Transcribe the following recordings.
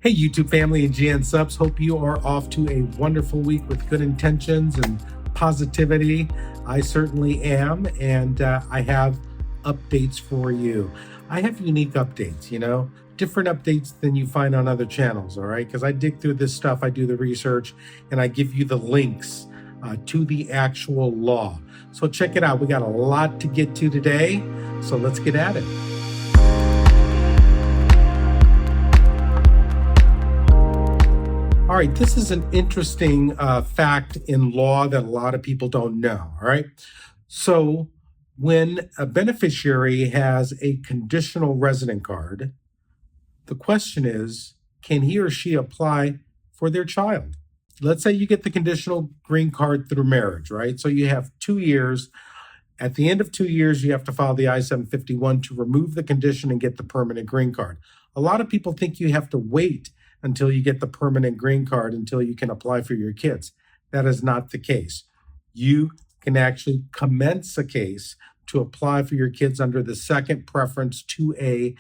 Hey, YouTube family and GN subs. Hope you are off to a wonderful week with good intentions and positivity. I certainly am, and I have updates for you. I have unique updates, different updates than you find on other channels, all right? Because I dig through this stuff, I do the research, and I give you the links to the actual law. So check it out. We got a lot to get to today, so let's get at it. All right, this is an interesting fact in law that a lot of people don't know, all right? So when a beneficiary has a conditional resident card, the question is, can he or she apply for their child? Let's say you get the conditional green card through marriage, right? So you have 2 years. At the end of 2 years, you have to file the I-751 to remove the condition and get the permanent green card. A lot of people think you have to wait until you get the permanent green card until you can apply for your kids. That is not the case. You can actually commence a case to apply for your kids under the second preference 2A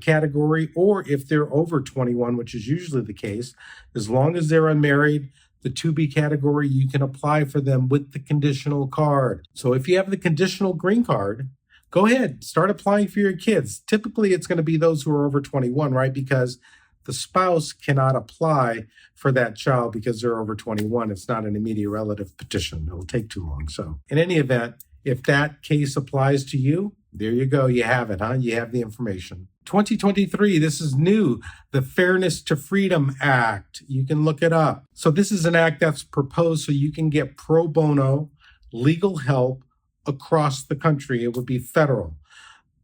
category, or if they're over 21, which is usually the case, as long as they're unmarried, the 2B category, you can apply for them with the conditional card. So if you have the conditional green card, go ahead, start applying for your kids. Typically, it's going to be those who are over 21, right? Because the spouse cannot apply for that child because they're over 21. It's not an immediate relative petition. It'll take too long. So in any event, if that case applies to you, there you go. You have it, huh? You have the information. 2023, this is new, the Fairness to Freedom Act. You can look it up. So this is an act that's proposed so you can get pro bono legal help across the country. It would be federal.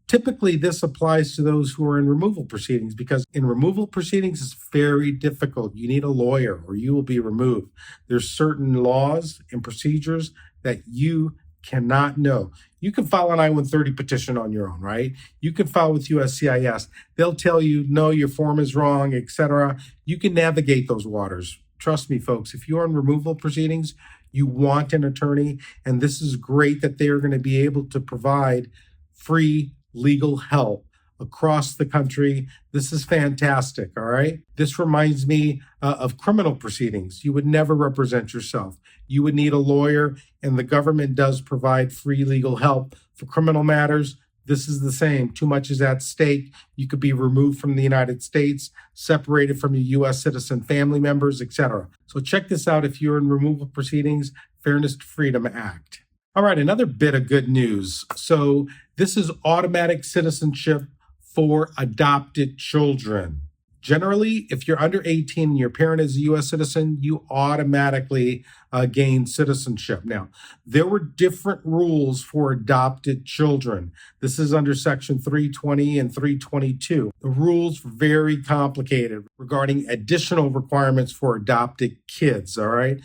Typically, this applies to those who are in removal proceedings because in removal proceedings, it's very difficult. You need a lawyer or you will be removed. There's certain laws and procedures that you cannot know. You can file an I-130 petition on your own, right? You can file with USCIS. They'll tell you, no, your form is wrong, etc. You can navigate those waters. Trust me, folks, if you're in removal proceedings, you want an attorney, and this is great that they are going to be able to provide free legal help across the country. This is fantastic, all right? This reminds me of criminal proceedings. You would never represent yourself. You would need a lawyer, and the government does provide free legal help for criminal matters. This is the same. Too much is at stake. You could be removed from the United States, separated from your U.S. citizen family members, etc. So check this out if you're in removal proceedings, Fairness to Freedom Act. All right, another bit of good news. So this is automatic citizenship for adopted children. Generally, if you're under 18 and your parent is a U.S. citizen, you automatically gain citizenship. Now, there were different rules for adopted children. This is under Section 320 and 322. The rules were very complicated regarding additional requirements for adopted kids, all right?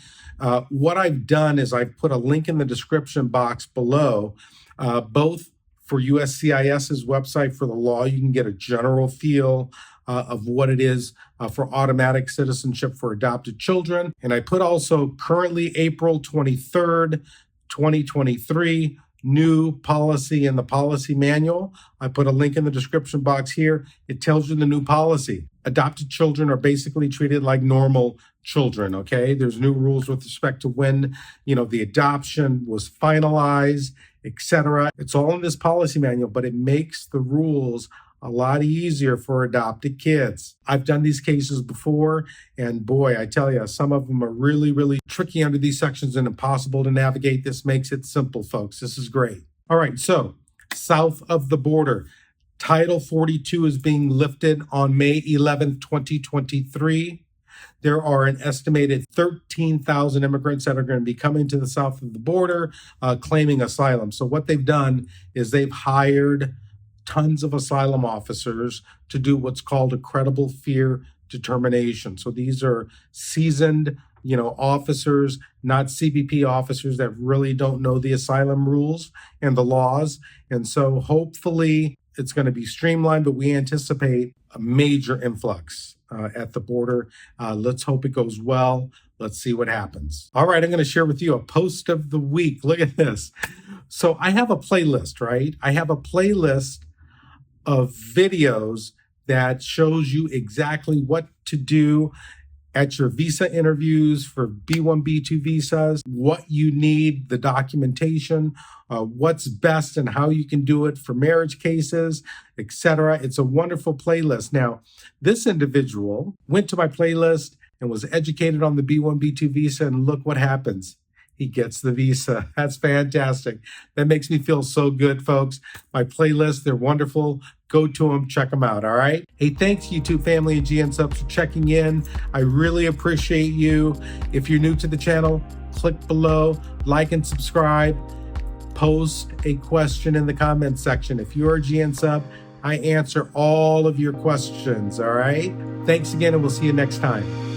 What I've done is I've put a link in the description box below, both for USCIS's website for the law. You can get a general feel of what it is for automatic citizenship for adopted children. And I put also currently April 23rd, 2023, new policy in the policy manual. I put a link in the description box here. It tells you the new policy. Adopted children are basically treated like normal children, okay? There's new rules with respect to when, the adoption was finalized, etc. It's all in this policy manual, but it makes the rules a lot easier for adopted kids. I've done these cases before, and boy, I tell you, some of them are really, really tricky under these sections and impossible to navigate. This makes it simple, folks. This is great. All right, so south of the border, Title 42 is being lifted on May 11th, 2023. There are an estimated 13,000 immigrants that are going to be coming to the south of the border claiming asylum. So what they've done is they've hired tons of asylum officers to do what's called a credible fear determination. So these are seasoned, officers, not CBP officers that really don't know the asylum rules and the laws. And so hopefully it's going to be streamlined, but we anticipate a major influx at the border. Let's hope it goes well. Let's see what happens. All right, I'm going to share with you a post of the week. Look at this. So I have a playlist, right? I have a playlist of videos that shows you exactly what to do at your visa interviews for B1, B2 visas, what you need, the documentation, what's best and how you can do it for marriage cases, etc. It's a wonderful playlist. Now, this individual went to my playlist and was educated on the B1, B2 visa, and look what happens. He gets the visa. That's fantastic. That makes me feel so good, folks. My playlist, they're wonderful. Go to them, check them out, all right? Hey, thanks YouTube family and GN Subs for checking in. I really appreciate you. If you're new to the channel, click below, like and subscribe. Post a question in the comments section. If you're a GN Sub, I answer all of your questions, all right? Thanks again, and we'll see you next time.